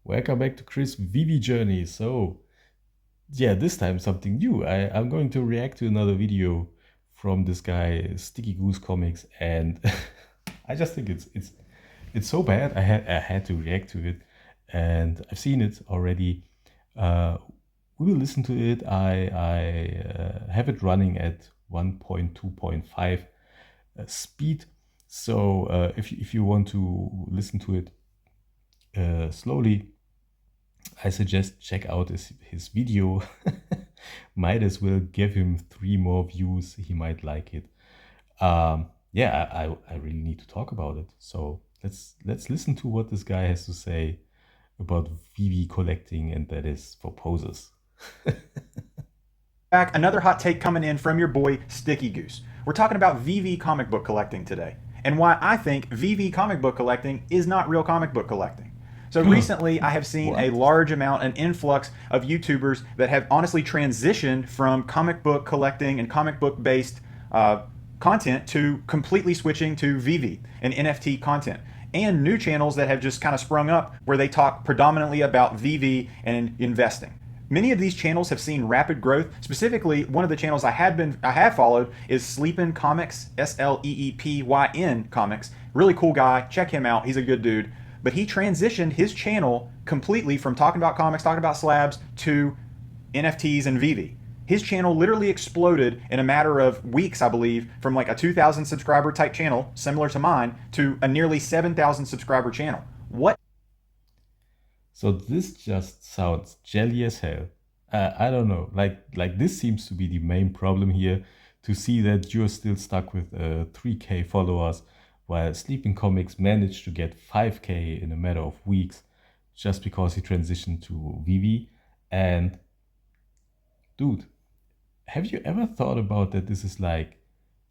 Welcome back to Chris VV Journey. So, yeah, this time something new. I'm going to react to another video from this guy, StickyGoose Comics, and I just think it's so bad. I had to react to it, and I've seen it already. Uh, we will listen to it. I have it running at 1.2.5 speed. So if you want to listen to it slowly, I suggest check out his video. Might as well give him 3 more views. He might like it. Yeah, I really need to talk about it. So let's listen to what this guy has to say about VV collecting, and that is for posers. Back, another hot take coming in from your boy Sticky Goose. We're talking about VV comic book collecting today, and why I think VV comic book collecting is not real comic book collecting. So recently, I have seen a What? large amount, an influx of YouTubers that have honestly transitioned from comic book collecting and comic book based content to completely switching to VV and NFT content. And new channels that have just kind of sprung up where they talk predominantly about VV and investing. Many of these channels have seen rapid growth. Specifically, one of the channels I have followed is Sleepin Comics, SLEEPYN Comics. Really cool guy. Check him out. He's a good dude. But he transitioned his channel completely from talking about comics, talking about slabs, to NFTs and VV. His channel literally exploded in a matter of weeks, I believe, from like a 2,000 subscriber type channel, similar to mine, to a nearly 7,000 subscriber channel. What So this just sounds jelly as hell. I don't know. Like this seems to be the main problem here. To see that you're still stuck with 3K followers, while Sleeping Comics managed to get 5K in a matter of weeks, just because he transitioned to VV. And dude, have you ever thought about that? This is like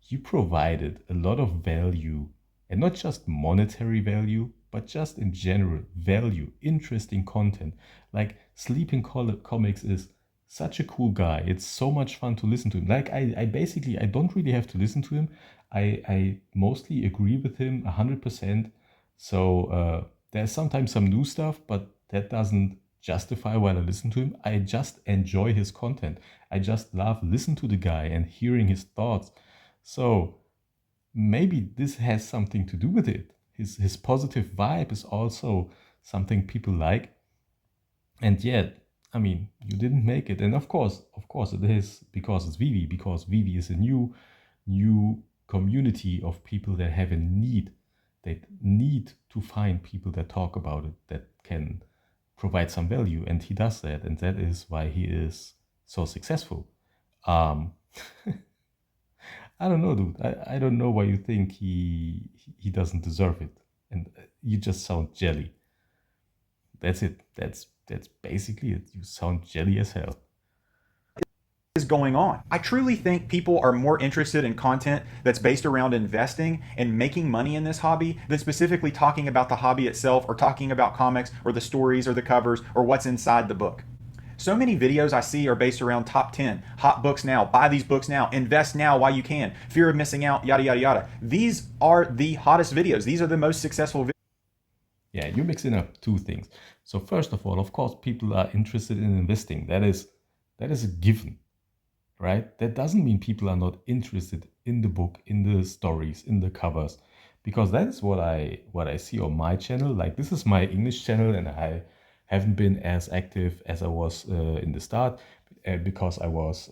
you provided a lot of value, and not just monetary value, but just in general value, interesting content. Like Sleeping Comics is such a cool guy. It's so much fun to listen to him. Like I basically I don't really have to listen to him. I mostly agree with him 100%. So there's sometimes some new stuff, but that doesn't justify while I listen to him. I just enjoy his content. I just love listening to the guy and hearing his thoughts. So maybe this has something to do with it. His positive vibe is also something people like. And yet, I mean, you didn't make it. And of course it is because it's Vivi, because Vivi is a new community of people that have a need. They need to find people that talk about it, that can provide some value. And he does that. And that is why he is so successful. Um, I don't know, dude. I don't know why you think he doesn't deserve it, and you just sound jelly. That's it. That's basically it. You sound jelly as hell. is going on? I truly think people are more interested in content that's based around investing and making money in this hobby than specifically talking about the hobby itself or talking about comics or the stories or the covers or what's inside the book. So many videos I see are based around top 10, hot books now, buy these books now, invest now while you can, fear of missing out, yada, yada, yada. These are the hottest videos. These are the most successful videos. Yeah, you're mixing up two things. So first of all, of course, people are interested in investing. That is a given, right? That doesn't mean people are not interested in the book, in the stories, in the covers, because that is what I see on my channel. Like this is my English channel, and I haven't been as active as I was in the start because I was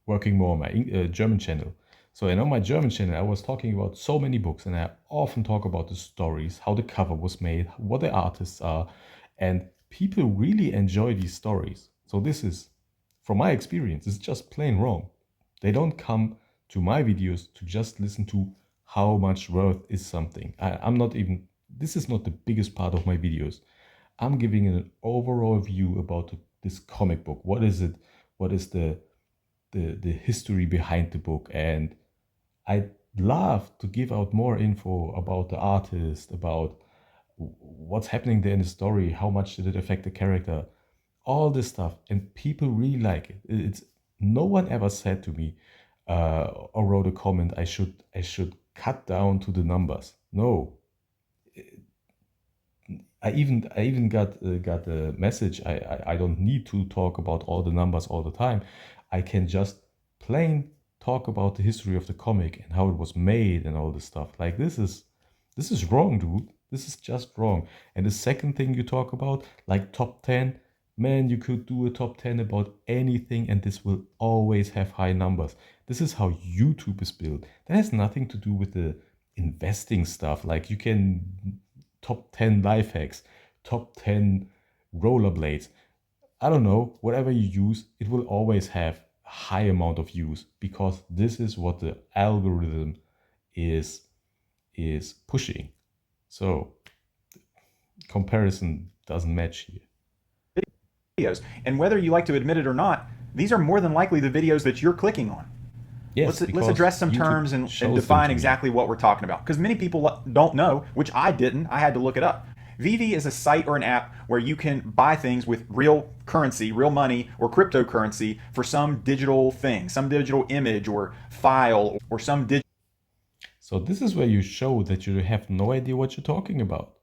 working more on my German channel. So, and on my German channel, I was talking about so many books, and I often talk about the stories, how the cover was made, what the artists are, and people really enjoy these stories. So this is, from my experience, it's just plain wrong. They don't come to my videos to just listen to how much worth is something. I'm not even, this is not the biggest part of my videos. I'm giving an overall view about this comic book. What is it? What is the history behind the book? And I'd love to give out more info about the artist, about what's happening there in the story, how much did it affect the character, all this stuff. And people really like it. It's no one ever said to me or wrote a comment, I should cut down to the numbers. No, I even got a message. I don't need to talk about all the numbers all the time. I can just plain talk about the history of the comic and how it was made and all this stuff. Like this is wrong, dude. This is just wrong. And the second thing you talk about, like top 10, man, you could do a top 10 about anything and this will always have high numbers. This is how YouTube is built. That has nothing to do with the investing stuff. Like you can top 10 life hacks, top 10 rollerblades. I don't know, whatever you use, it will always have a high amount of views because this is what the algorithm is pushing. So comparison doesn't match here. videos. And whether you like to admit it or not, these are more than likely the videos that you're clicking on. Yes, Let's because address some YouTube terms and shows them define to me. exactly what we're talking about. Because many people don't know, which I didn't. I had to look it up. VEVE is a site or an app where you can buy things with real currency, real money, or cryptocurrency for some digital thing, some digital image or file, or some digital. So this is where you show that you have no idea what you're talking about.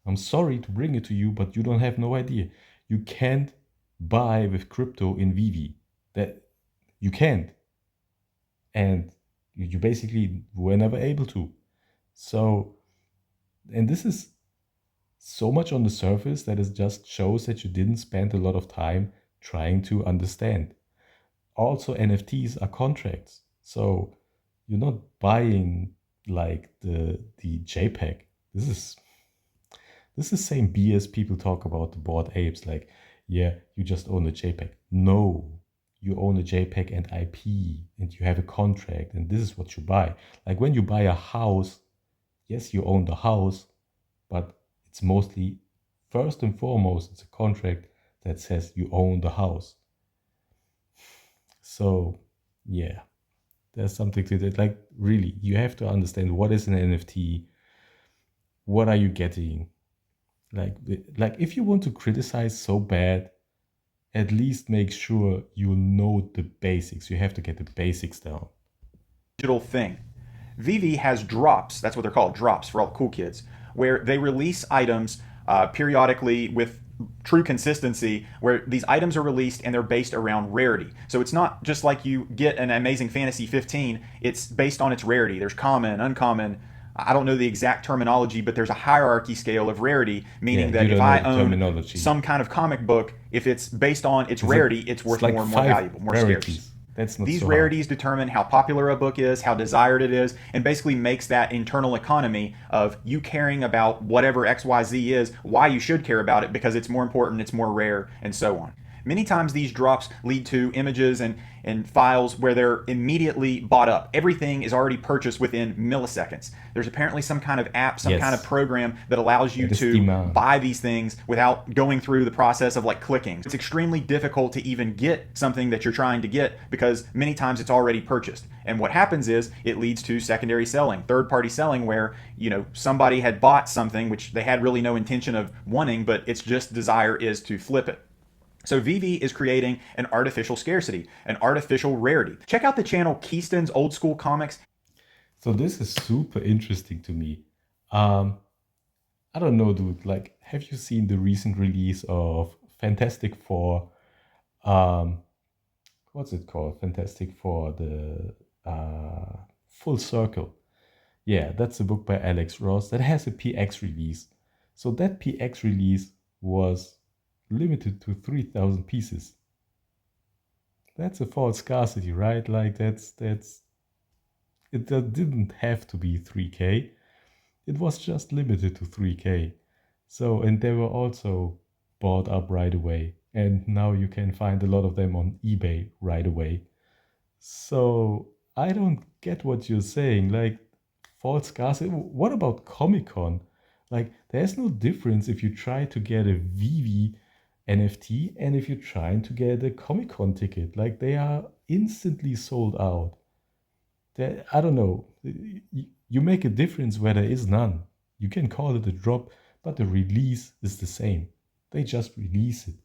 I'm sorry to bring it to you, but you don't have no idea. You can't buy with crypto in VV. That you can't. And you basically were never able to. So, and this is so much on the surface that it just shows that you didn't spend a lot of time trying to understand. Also, NFTs are contracts. So you're not buying like the JPEG. This is the same BS people talk about the bored apes. Like, yeah, you just own a JPEG. No, you own a JPEG and IP, and you have a contract, and this is what you buy. Like when you buy a house, yes, you own the house, but it's mostly, first and foremost, it's a contract that says you own the house. So, yeah, there's something to that. Like, really, you have to understand what is an NFT, what are you getting. Like if you want to criticize so bad, at least make sure you know the basics. You have to get the basics down. digital thing. VEVE has drops, that's what they're called, drops for all the cool kids, where they release items periodically with true consistency, where these items are released and they're based around rarity. So it's not just like you get an Amazing Fantasy 15, it's based on its rarity. There's common, uncommon. I don't know the exact terminology, but there's a hierarchy scale of rarity, Yeah, meaning you that if don't know I the own terminology. some kind of comic book, if it's based on its It's like rarity, it's worth like more and more five valuable, more scarce. rarities. That's not These so hard. rarities determine how popular a book is, how desired it is, and basically makes that internal economy of you caring about whatever XYZ is, why you should care about it, because it's more important, it's more rare, and so on. Many times these drops lead to images and files where they're immediately bought up. Everything is already purchased within milliseconds. There's apparently some kind of app, some kind of Yes, program that allows you that is to demand. buy these things without going through the process of like clicking. It's extremely difficult to even get something that you're trying to get because many times it's already purchased. And what happens is it leads to secondary selling, third-party selling, where somebody had bought something which they had really no intention of wanting, but its just desire is to flip it. So VEVE is creating an artificial scarcity, an artificial rarity. Check out the channel Keyston's Old School Comics. So this is super interesting to me. Um, I don't know, dude. Like, have you seen the recent release of Fantastic Four? Um, what's it called? Fantastic Four, the Full Circle. Yeah, that's a book by Alex Ross that has a PX release. So that PX release was limited to 3,000 pieces. That's a false scarcity, right? Like that's it didn't have to be 3K. It was just limited to 3K. So, and they were also bought up right away. And now you can find a lot of them on eBay right away. So, I don't get what you're saying. Like, false scarcity. What about Comic Con? Like, there's no difference if you try to get a VV NFT and if you're trying to get a Comic Con ticket. Like, they are instantly sold out. I don't know. You make a difference where there is none. You can call it a drop, but the release is the same. They just release it.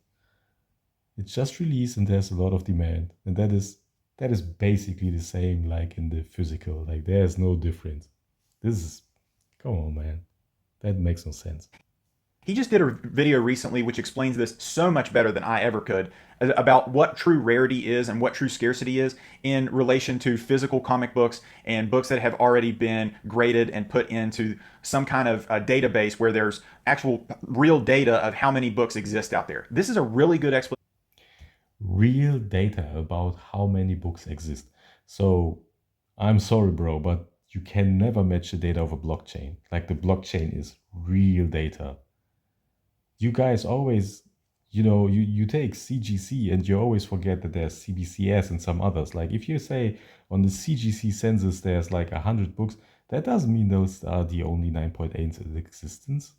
It's just released and there's a lot of demand. And that is basically the same like in the physical. Like there's no difference. This is, come on, man. That makes no sense. He just did a video recently which explains this so much better than I ever could about what true rarity is and what true scarcity is in relation to physical comic books and books that have already been graded and put into some kind of database where there's actual real data of how many books exist out there. This is a really good explanation. Real data about how many books exist. So I'm sorry, bro, but you can never match the data of a blockchain. Like the blockchain is real data. You guys always, you take CGC and you always forget that there's CBCS and some others. Like if you say on the CGC census there's like 100 books, that doesn't mean those are the only 9.8 in existence.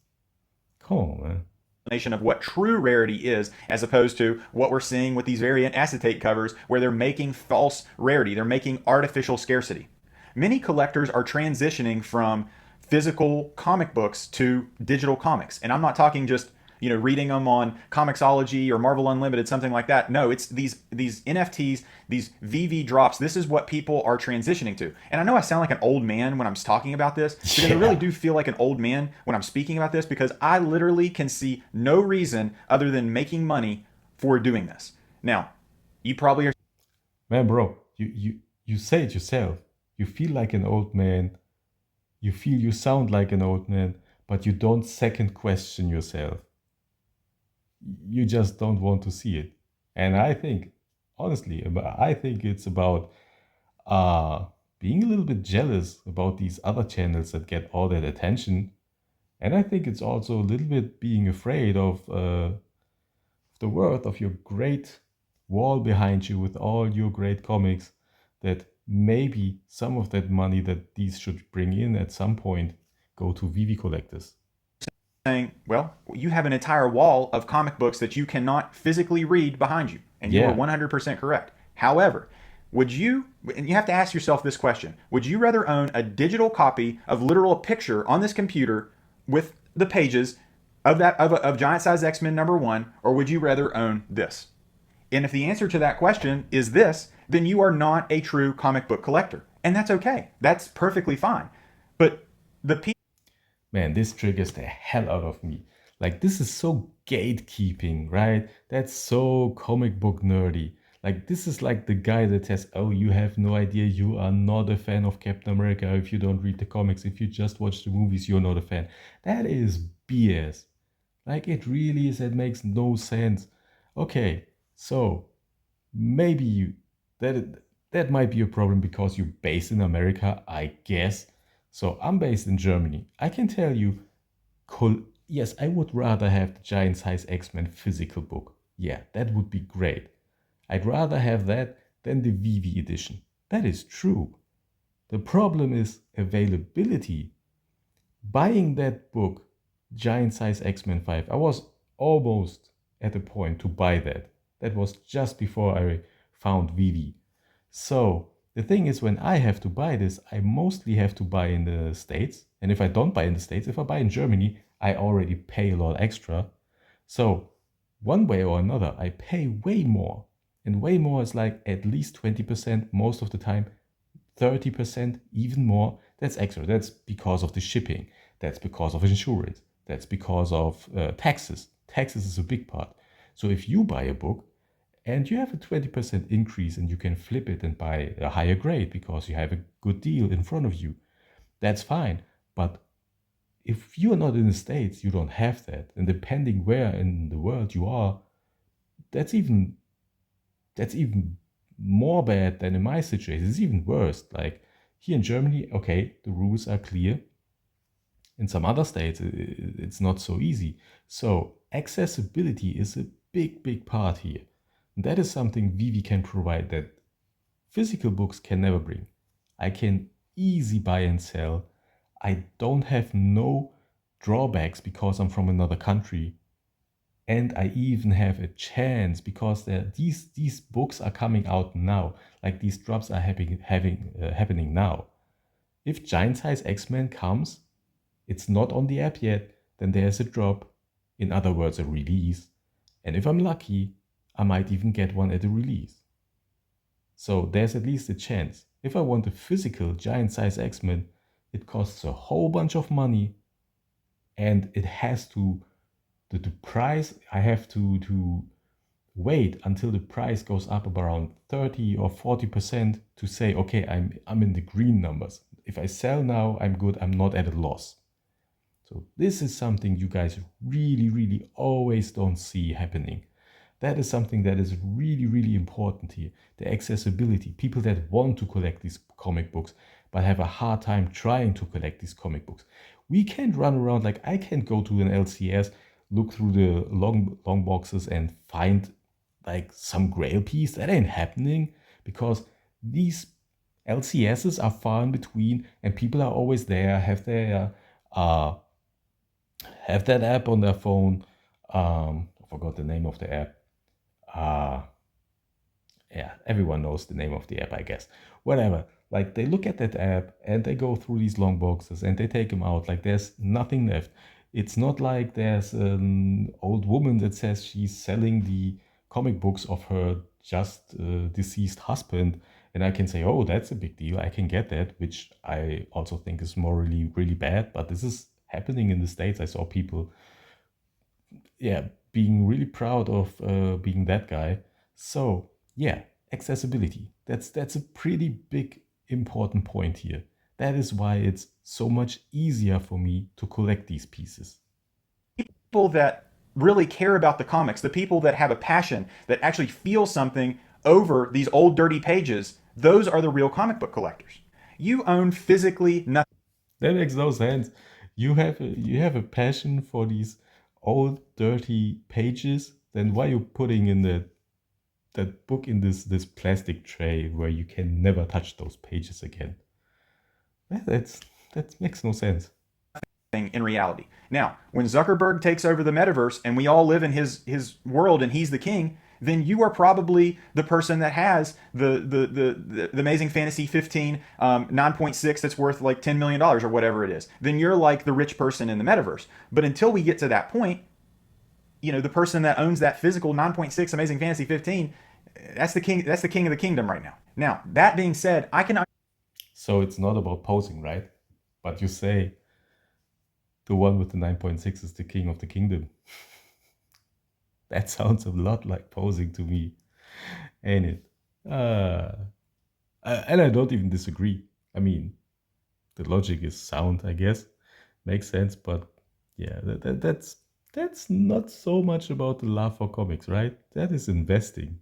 Come on, man. Of what true rarity is, as opposed to what we're seeing with these variant acetate covers where they're making false rarity, they're making artificial scarcity. Many collectors are transitioning from physical comic books to digital comics, and I'm not talking just reading them on Comixology or Marvel Unlimited, something like that. No, it's these NFTs, these VV drops. This is what people are transitioning to. And I know I sound like an old man when I'm talking about this, because I really do feel like an old man when I'm speaking about this, because I literally can see no reason other than making money for doing this. Now, you probably are. Man, bro, you say it yourself. You feel like an old man. You sound like an old man, but you don't second question yourself. You just don't want to see it. And I think, honestly, I think it's about being a little bit jealous about these other channels that get all that attention. And I think it's also a little bit being afraid of the worth of your great wall behind you with all your great comics, that maybe some of that money that these should bring in at some point go to VV collectors. Saying, well, you have an entire wall of comic books that you cannot physically read behind you, and you are Yeah. 100% correct. However, would you, and you have to ask yourself this question, would you rather own a digital copy of literal picture on this computer with the pages of Giant Size X-Men #1, or would you rather own this? And if the answer to that question is this, then you are not a true comic book collector, and that's okay. That's perfectly fine. But the people, Man, this triggers the hell out of me. Like, this is so gatekeeping, right? That's so comic book nerdy. Like, this is like the guy that says, oh, you have no idea, you are not a fan of Captain America if you don't read the comics. If you just watch the movies, you're not a fan. That is BS. Like, it really is, it makes no sense. Okay, so maybe that might be a problem because you're based in America, I guess. So I'm based in Germany. I can tell you, yes, I would rather have the Giant Size X-Men physical book. Yeah, that would be great. I'd rather have that than the VV edition. That is true. The problem is availability. Buying that book, Giant Size X-Men 5, I was almost at a point to buy that. That was just before I found VV. So the thing is, when I have to buy this, I mostly have to buy in the States. And if I don't buy in the States, if I buy in Germany, I already pay a lot extra. So one way or another, I pay way more. And way more is like at least 20% most of the time, 30%, even more. That's extra. That's because of the shipping. That's because of insurance. That's because of taxes. Taxes is a big part. So if you buy a book, and you have a 20% increase and you can flip it and buy a higher grade because you have a good deal in front of you, that's fine. But if you're not in the States, you don't have that. And depending where in the world you are, that's even more bad than in my situation. It's even worse. Like here in Germany, okay, the rules are clear. In some other states, it's not so easy. So accessibility is a big part here. And that is something VV can provide that physical books can never bring. I can easy buy and sell. I don't have no drawbacks because I'm from another country. And I even have a chance because these books are coming out now. Like these drops are happening now. If Giant Size X-Men comes, it's not on the app yet, then there's a drop. In other words, a release. And if I'm lucky, I might even get one at a release. So there's at least a chance. If I want a physical Giant Size X-Men, it costs a whole bunch of money and it has to the price, I have to wait until the price goes up around 30 or 40% to say, okay, I'm in the green numbers. If I sell now, I'm good, I'm not at a loss. So this is something you guys really, really always don't see happening. That is something that is really, really important here. The accessibility. People that want to collect these comic books, but have a hard time trying to collect these comic books. We can't run around, like I can't go to an LCS, look through the long boxes and find like some grail piece. That ain't happening, because these LCSs are far in between and people are always there, uh, have that app on their phone. I forgot the name of the app. Uh, yeah, everyone knows the name of the app, I guess. Whatever. Like they look at that app and they go through these long boxes and they take them out. Like there's nothing left. It's not like there's an old woman that says she's selling the comic books of her just deceased husband. And I can say, oh, that's a big deal. I can get that, which I also think is morally really bad. But this is happening in the States. I saw people, yeah, being really proud of being that guy. So yeah, accessibility. That's a pretty big important point here. That is why it's so much easier for me to collect these pieces. People that really care about the comics, the people that have a passion, that actually feel something over these old dirty pages, those are the real comic book collectors. You own physically nothing. That makes no sense. You have a passion for these old dirty pages. Then why are you putting in that book in this plastic tray where you can never touch those pages again? That makes no sense. In reality. Now, when Zuckerberg takes over the metaverse and we all live in his world and he's the king, then you are probably the person that has the Amazing Fantasy 15 9.6 that's worth like $10 million or whatever it is. Then you're like the rich person in the metaverse. But until we get to that point, the person that owns that physical 9.6 Amazing Fantasy 15, that's the king of the kingdom right now. Now, that being said, I can. So it's not about posing, right? But you say the one with the 9.6 is the king of the kingdom. That sounds a lot like posing to me, ain't it? Uh, and I don't even disagree. I mean, the logic is sound, I guess. Makes sense, but yeah, that's not so much about the love for comics, right? That is investing.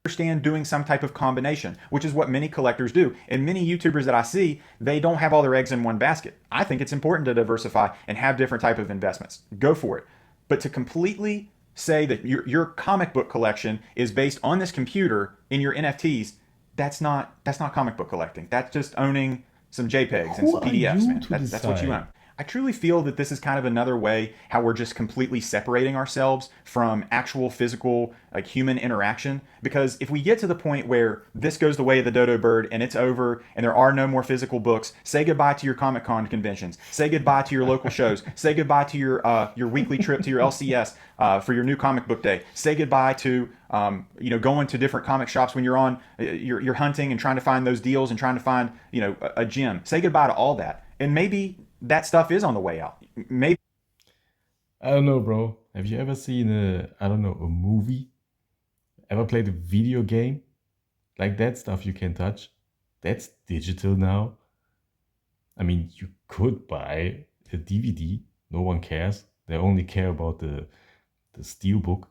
Understand doing some type of combination, which is what many collectors do. And many YouTubers that I see, they don't have all their eggs in one basket. I think it's important to diversify and have different type of investments. Go for it. But to completely say that your comic book collection is based on this computer in your NFTs, that's not comic book collecting. That's just owning some JPEGs and Who some are PDFs, you man. to That's what you decide? own. I truly feel that this is kind of another way how we're just completely separating ourselves from actual physical, like human interaction. Because if we get to the point where this goes the way of the dodo bird and it's over and there are no more physical books, say goodbye to your Comic Con conventions, say goodbye to your local shows, say goodbye to your weekly trip to your LCS for your new comic book day, say goodbye to going to different comic shops when you're on you're hunting and trying to find those deals and trying to find a gem. Say goodbye to all that, and maybe that stuff is on the way out. Maybe. I don't know, bro. Have you ever seen I don't know, a movie? Ever played a video game? Like that stuff you can touch. That's digital now. I mean, you could buy a DVD. No one cares. They only care about the steelbook.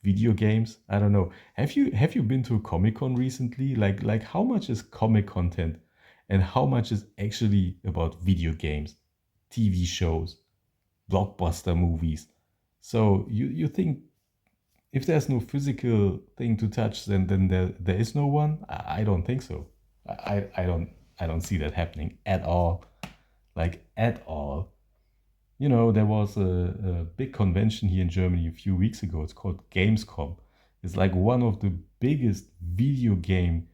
Video games. I don't know. Have you been to a Comic Con recently? Like how much is comic content, and how much is actually about video games, TV shows, blockbuster movies? So you think if there's no physical thing to touch, then there is no one? I don't think so. I don't see that happening at all. Like at all. There was a big convention here in Germany a few weeks ago. It's called Gamescom. It's like one of the biggest video game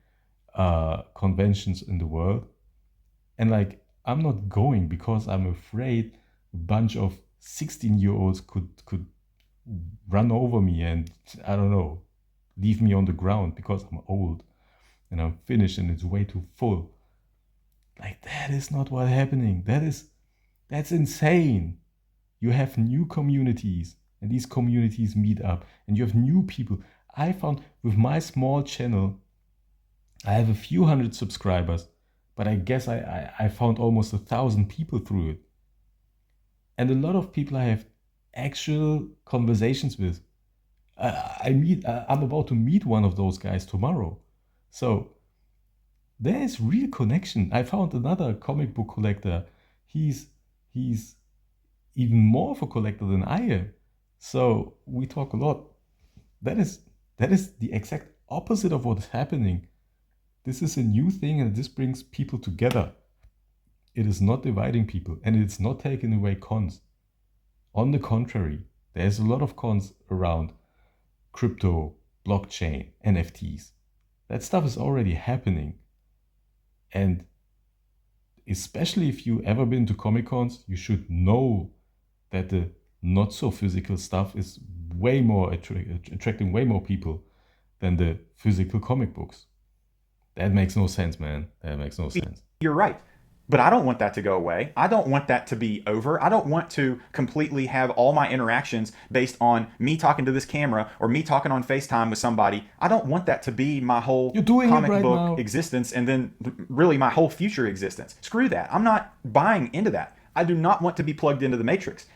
conventions in the world. And like, I'm not going because I'm afraid a bunch of 16-year-olds could run over me and, I don't know, leave me on the ground because I'm old and I'm finished and it's way too full. Like, that is not what's happening. That's insane. You have new communities, and these communities meet up, and you have new people. I found with my small channel, I have a few hundred subscribers, but I guess I found almost 1,000 people through it. And a lot of people I have actual conversations with. I'm about to meet one of those guys tomorrow. So there is real connection. I found another comic book collector. He's even more of a collector than I am. So we talk a lot. That is the exact opposite of what is happening. This is a new thing, and this brings people together. It is not dividing people, and it's not taking away cons. On the contrary, there's a lot of cons around crypto, blockchain, NFTs. That stuff is already happening. And especially if you ever been to Comic Cons, you should know that the not so physical stuff is way more attracting way more people than the physical comic books. That makes no sense, man. That makes no sense. You're right. But I don't want that to go away. I don't want that to be over. I don't want to completely have all my interactions based on me talking to this camera or me talking on FaceTime with somebody. I don't want that to be my whole comic book existence and then really my whole future existence. Screw that. I'm not buying into that. I do not want to be plugged into the Matrix.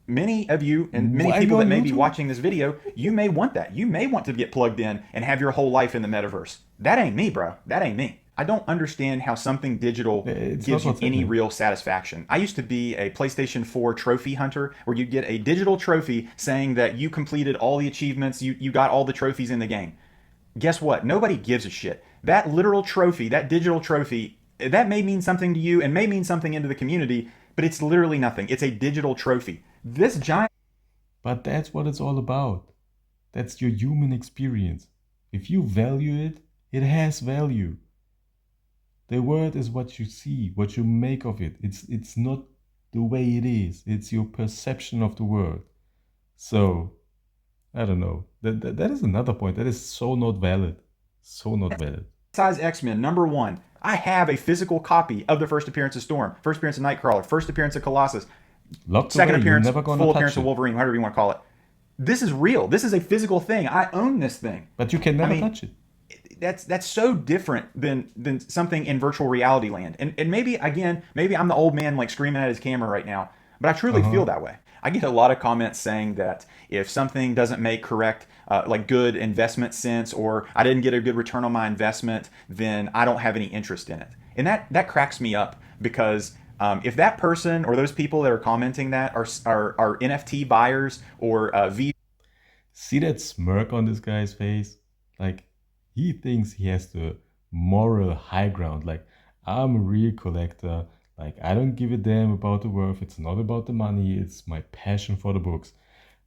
Many of you and many people that may be watching this video, you may want that. You may want to get plugged in and have your whole life in the metaverse. That ain't me, bro. That ain't me. I don't understand how something digital gives you any real satisfaction. I used to be a PlayStation 4 trophy hunter where you'd get a digital trophy saying that you completed all the achievements, you got all the trophies in the game. Guess what? Nobody gives a shit. That literal trophy, that digital trophy, that may mean something to you and may mean something into the community, but it's literally nothing. It's a digital trophy. This giant... But that's what it's all about. That's your human experience. If you value it, it has value. The world is what you see, what you make of it. It's not the way it is. It's your perception of the world. So, I don't know. That is another point. That is so not valid. So not valid. Size X-Men #1. I have a physical copy of the first appearance of Storm, first appearance of Nightcrawler, first appearance of Colossus, second appearance, full appearance of Wolverine, whatever you want to call it. This is real. This is a physical thing. I own this thing. But you can never touch it. That's so different than something in virtual reality land. And maybe, again, maybe I'm the old man like screaming at his camera right now, but I truly feel that way. I get a lot of comments saying that if something doesn't make correct, like good investment sense, or I didn't get a good return on my investment, then I don't have any interest in it. And that cracks me up because if that person or those people that are commenting that are NFT buyers or VEVE. See that smirk on this guy's face? Like, he thinks he has the moral high ground. Like, I'm a real collector. Like, I don't give a damn about the worth. It's not about the money. It's my passion for the books.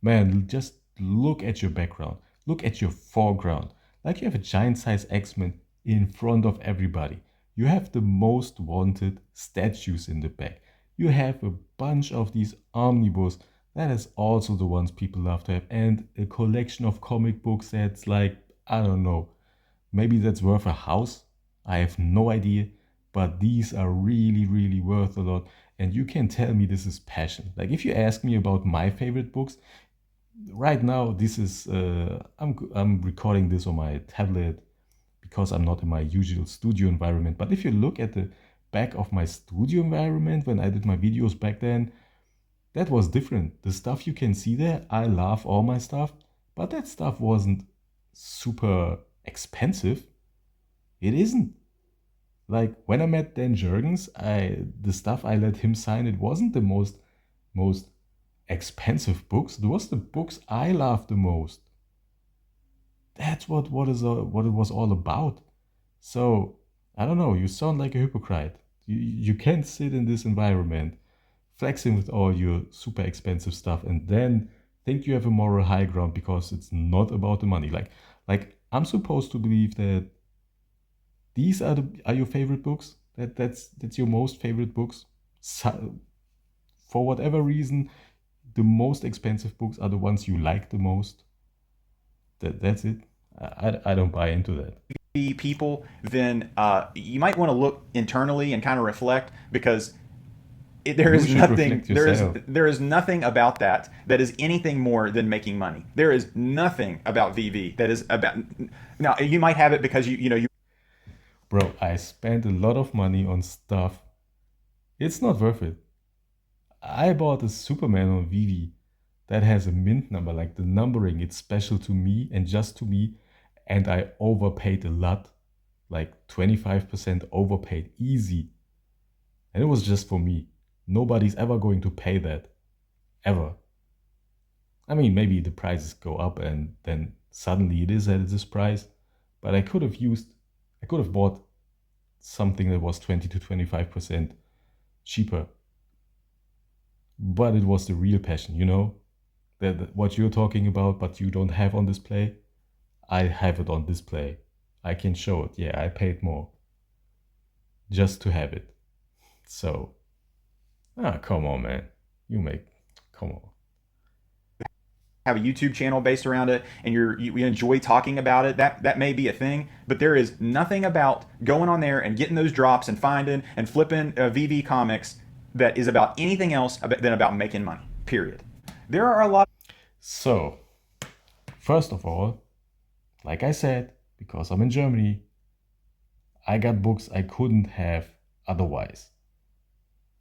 Man, just look at your background. Look at your foreground. Like, you have a giant size X-Men in front of everybody. You have the most wanted statues in the back. You have a bunch of these omnibus. That is also the ones people love to have. And a collection of comic books that's like, I don't know, maybe that's worth a house. I have no idea. But these are really, really worth a lot. And you can tell me this is passion. Like, if you ask me about my favorite books, right now, this is, I'm recording this on my tablet because I'm not in my usual studio environment. But if you look at the back of my studio environment when I did my videos back then, that was different. The stuff you can see there, I love all my stuff, but that stuff wasn't super expensive. It isn't. Like, when I met Dan Jurgens, the stuff I let him sign, it wasn't the most expensive books. It was the books I loved the most. That's what it was all about. So, I don't know, you sound like a hypocrite. You can't sit in this environment flexing with all your super expensive stuff and then think you have a moral high ground because it's not about the money. Like I'm supposed to believe that these are your favorite books. That's your most favorite books. So, for whatever reason, the most expensive books are the ones you like the most. That's it. I don't buy into that. People, then you might want to look internally and kind of reflect, because There You is should nothing. reflect yourself. There is nothing about that is anything more than making money. There is nothing about VV that is about. Now you might have it because you. Bro, I spent a lot of money on stuff. It's not worth it. I bought a Superman on VV that has a mint number, like the numbering, it's special to me and just to me. And I overpaid a lot, like 25% overpaid, easy. And it was just for me. Nobody's ever going to pay that. Ever. I mean, maybe the prices go up and then suddenly it is at this price. But I could have bought something that was 20 to 25% cheaper. But it was the real passion, That what you're talking about, but you don't have on display. I have it on display. I can show it. Yeah, I paid more just to have it. So, come on, man. Come on. Have a YouTube channel based around it, and you enjoy talking about it, that may be a thing. But there is nothing about going on there and getting those drops and finding and flipping VV comics that is about anything else than about making money. Period. There are a lot. So, first of all, like I said, because I'm in Germany, I got books I couldn't have otherwise.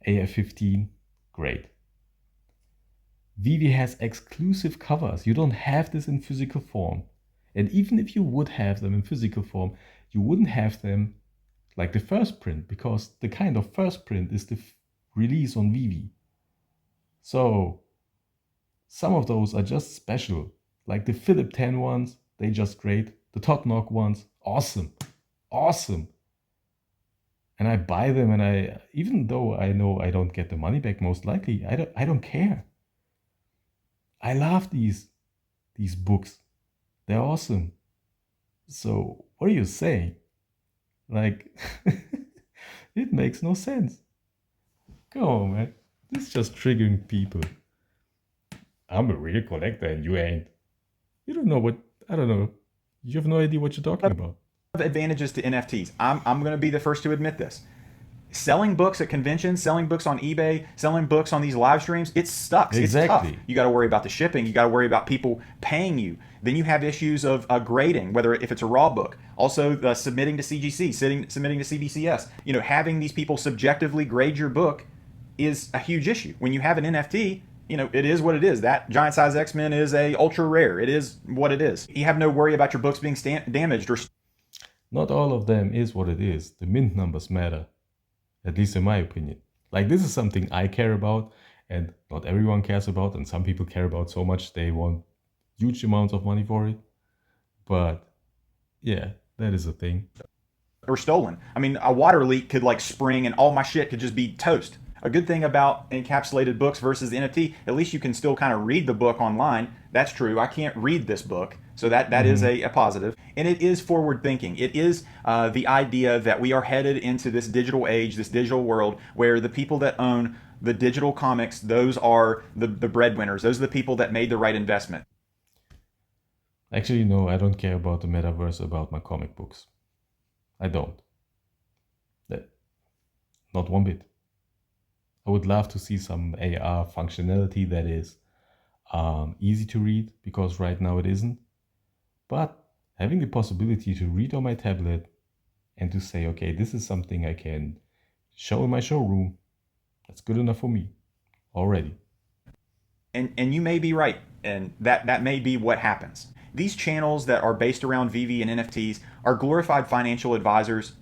AF-15, great. VV has exclusive covers. You don't have this in physical form. And even if you would have them in physical form, you wouldn't have them like the first print, because the kind of first print is the release on VV. So some of those are just special. Like the Philip 10 ones, they just great. The Todd Knock ones, awesome. Awesome. And I buy them, and even though I know I don't get the money back most likely, I don't care. I love these books. They're awesome. So what are you saying? Like, it makes no sense. Come on, man. This is just triggering people. I'm a real collector and you ain't. You don't know what, I don't know. You have no idea what you're talking about. Advantages to NFTs. I'm going to be the first to admit this. Selling books at conventions, selling books on eBay, selling books on these live streams, it sucks. Exactly. It's tough. You got to worry about the shipping. You got to worry about people paying you. Then you have issues of grading, whether if it's a raw book. Also, submitting to CGC, submitting to CBCS. Having these people subjectively grade your book is a huge issue. When you have an NFT, it is what it is. That Giant Size X-Men is a ultra rare. It is what it is. You have no worry about your books being damaged or. Not all of them is what it is. The mint numbers matter. At least in my opinion. Like, this is something I care about and not everyone cares about, and some people care about so much they want huge amounts of money for it. But yeah, that is a thing. Or stolen. I mean, a water leak could spring and all my shit could just be toast. A good thing about encapsulated books versus the NFT, at least you can still kind of read the book online. That's true. I can't read this book. So that is a positive. And it is forward thinking. It is the idea that we are headed into this digital age, this digital world, where the people that own the digital comics, those are the breadwinners. Those are the people that made the right investment. Actually, no, I don't care about the metaverse about my comic books. I don't. Not one bit. I would love to see some AR functionality that is easy to read, because right now it isn't. But having the possibility to read on my tablet and to say, okay, this is something I can show in my showroom, that's good enough for me already. And you may be right, and that may be what happens. These channels that are based around VV and NFTs are glorified financial advisors,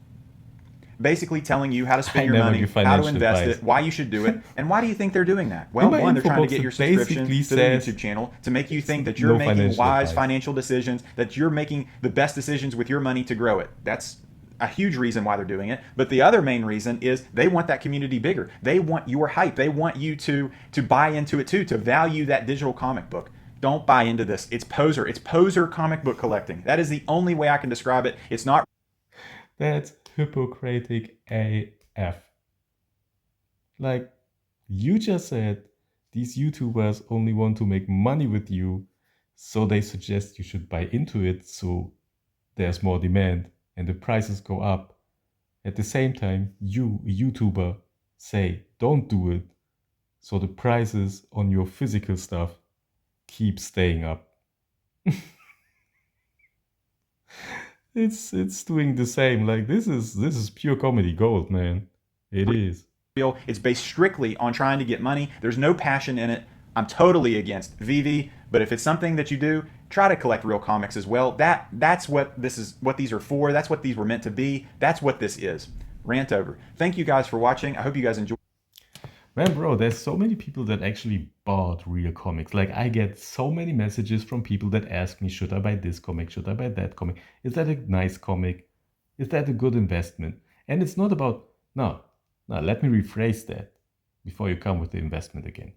basically telling you how to spend your money, how to invest it, why you should do it. And why do you think they're doing that? Well, one, they're trying to get your subscription to the YouTube channel to make you think that you're making wise financial decisions, that you're making the best decisions with your money to grow it. That's a huge reason why they're doing it. But the other main reason is they want that community bigger. They want your hype. They want you to buy into it too, to value that digital comic book. Don't buy into this. It's poser. It's poser comic book collecting. That is the only way I can describe it. It's not. That's Hippocratic AF. Like, you just said these YouTubers only want to make money with you, so they suggest you should buy into it so there's more demand and the prices go up. At the same time, you, a YouTuber, say don't do it so the prices on your physical stuff keep staying up. It's doing the same. Like this is pure comedy gold, man. It is. It's based strictly on trying to get money. There's no passion in it. I'm totally against VEVE, but if it's something that you do, try to collect real comics as well. That's what this is, what these are for. That's what these were meant to be. That's what this is. Rant over. Thank you guys for watching. I hope you guys enjoyed. Man, bro, there's so many people that actually bought real comics. Like, I get so many messages from people that ask me, should I buy this comic? Should I buy that comic? Is that a nice comic? Is that a good investment? And it's not about, no, let me rephrase that before you come with the investment again.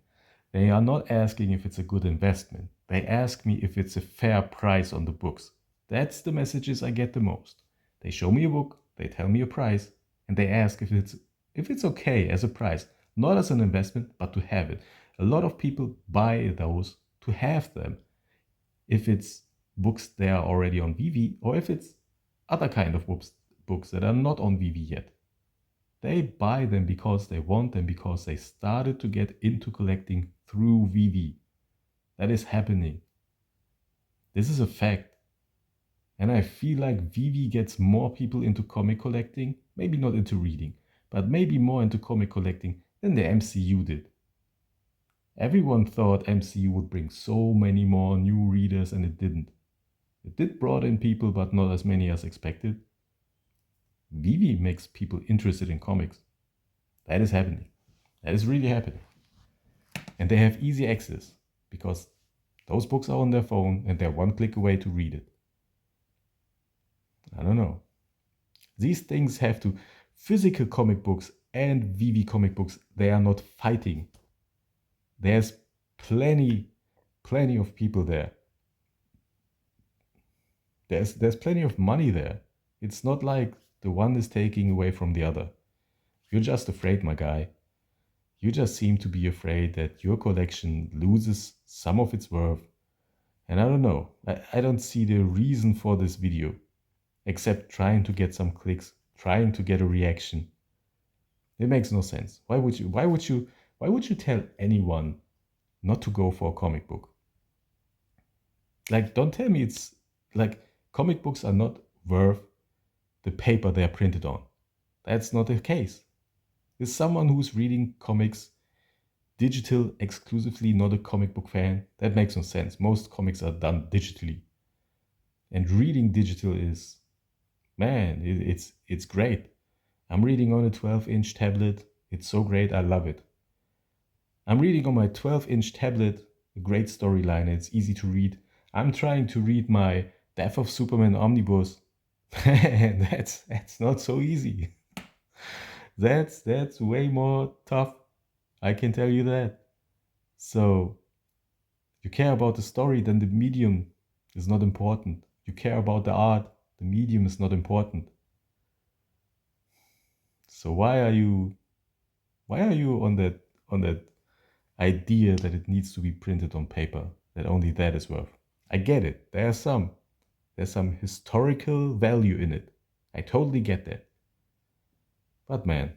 They are not asking if it's a good investment. They ask me if it's a fair price on the books. That's the messages I get the most. They show me a book, they tell me a price, and they ask if it's okay as a price. Not as an investment, but to have it. A lot of people buy those to have them. If it's books they are already on VEVE, or if it's other kind of books that are not on VEVE yet. They buy them because they want them, because they started to get into collecting through VEVE. That is happening. This is a fact. And I feel like VEVE gets more people into comic collecting, maybe not into reading, but maybe more into comic collecting than the MCU did. Everyone thought MCU would bring so many more new readers, and it didn't. It did brought in people, but not as many as expected. VEVE makes people interested in comics. That is happening. That is really happening. And they have easy access because those books are on their phone and they're one click away to read it. I don't know. These things have to, physical comic books and VEVE comic books, they are not fighting. There's plenty of people there. There's plenty of money there. It's not like the one is taking away from the other. You're just afraid, my guy. You just seem to be afraid that your collection loses some of its worth. And I don't know. I don't see the reason for this video, except trying to get some clicks, trying to get a reaction. It makes no sense. Why would you tell anyone not to go for a comic book? Like, don't tell me it's like comic books are not worth the paper they are printed on. That's not the case. Is someone who's reading comics digital exclusively not a comic book fan? That makes no sense. Most comics are done digitally. And reading digital is, man, it's great. I'm reading on a 12-inch tablet. It's so great, I love it. I'm reading on my 12-inch tablet, a great storyline, it's easy to read. I'm trying to read my Death of Superman omnibus. that's not so easy. That's way more tough. I can tell you that. So, you care about the story, then the medium is not important. You care about the art, the medium is not important. So why are you on that idea that it needs to be printed on paper, that only that is worth? I get it. There's some historical value in it. I totally get that. But man,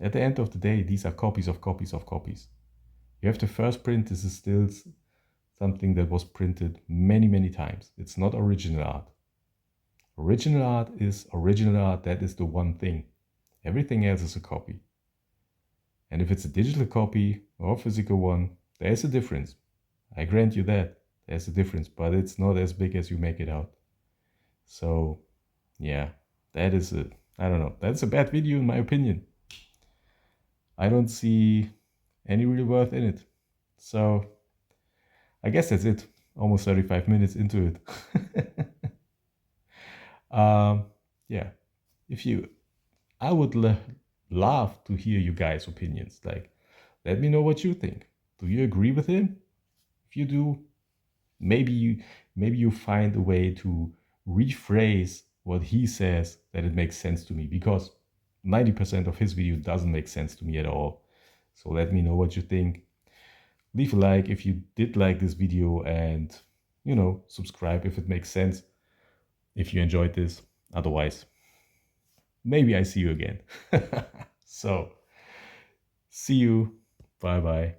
at the end of the day, these are copies of copies of copies. You have the first print. This is still something that was printed many, many times. It's not original art. Original art is original art. That is the one thing. Everything else is a copy. And if it's a digital copy or a physical one, there's a difference. I grant you that. There's a difference, but it's not as big as you make it out. So, yeah, that is it. I don't know. That's a bad video in my opinion. I don't see any real worth in it. So, I guess that's it. Almost 35 minutes into it. Yeah. I would love to hear you guys' opinions. Like, let me know what you think. Do you agree with him? If you do, maybe you find a way to rephrase what he says that it makes sense to me, because 90% of his video doesn't make sense to me at all. So let me know what you think. Leave a like if you did like this video, and subscribe if it makes sense, if you enjoyed this. Otherwise, maybe I see you again. So See you. Bye bye.